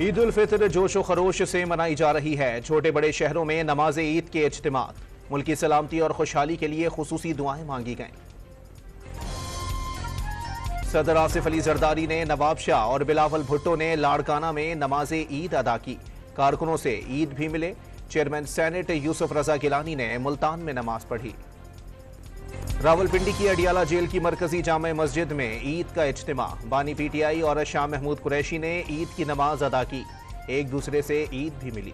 ईद उल फितर जोशो खरोश से मनाई जा रही है। छोटे बड़े शहरों में नमाज ईद के इज्तिमात, मुल्की सलामती और खुशहाली के लिए खुसूसी दुआएं मांगी गईं। सदर आसिफ अली जरदारी ने नवाब शाह और बिलावल भुट्टो ने लाड़काना में नमाज ईद अदा की। कारकुनों से ईद भी मिले। चेयरमैन सेनेट यूसुफ रजा गिलानी ने मुल्तान में नमाज पढ़ी। रावलपिंडी की अडियाला जेल की मरकजी जामे मस्जिद में ईद का इज्तिमा, बानी पीटीआई और शाह महमूद कुरैशी ने ईद की नमाज अदा की। एक दूसरे से ईद भी मिली।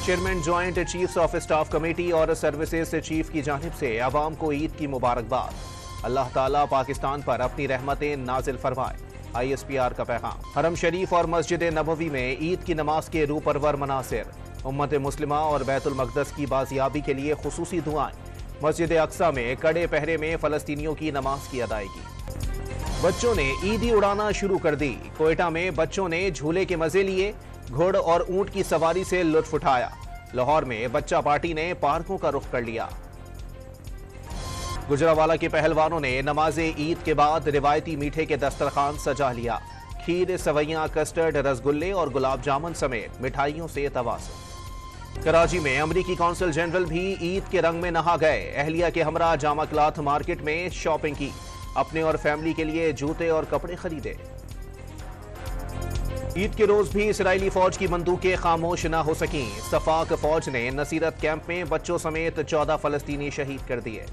Chairman joint chiefs of staff committee और सर्विसेज चीफ की जानिब से अवाम को ईद की मुबारकबाद। अल्लाह ताला पाकिस्तान पर अपनी रहमतें नाजिल फरमाए। ISPR का पैगाम। हरम शरीफ और मस्जिद नबवी में ईद की नमाज के रूह परवर मनासिर। उम्मत मुस्लिमा और बैतुल मक़दस की बाजियाबी के लिए खुसूसी दुआएं। मस्जिद अक्सा में कड़े पहरे में फलस्तीनियों की नमाज की अदायगी। बच्चों ने ईदी उड़ाना शुरू कर दी। कोयटा में बच्चों ने झूले के मजे लिए। घोड़ और ऊंट की सवारी से लुत्फ उठाया। लाहौर में बच्चा पार्टी ने पार्कों का रुख कर लिया। गुजरावाला के पहलवानों ने नमाज ईद के बाद रिवायती मीठे के दस्तरखान सजा लिया। खीर, सवैयां, कस्टर्ड, रसगुल्ले और गुलाब जामुन समेत मिठाइयों से तवाज़ुन। कराची में अमरीकी कौंसल जनरल भी ईद के रंग में नहा गए। अहलिया के हमरा जामा क्लॉथ मार्केट में शॉपिंग की। अपने और फैमिली के लिए जूते और कपड़े खरीदे। ईद के रोज भी इसराइली फौज की बंदूकें खामोश न हो सकीं। सफाक फौज ने नसीरत कैंप में बच्चों समेत 14 फलस्तीनी शहीद कर दिए।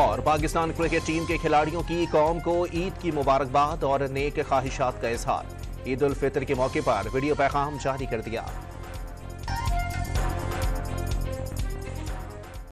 और पाकिस्तान क्रिकेट टीम के खिलाड़ियों की कौम को ईद की मुबारकबाद और नेक ख्वाहिशात का इजहार। ईद उल फितर के मौके पर वीडियो पैगाम जारी कर दिया।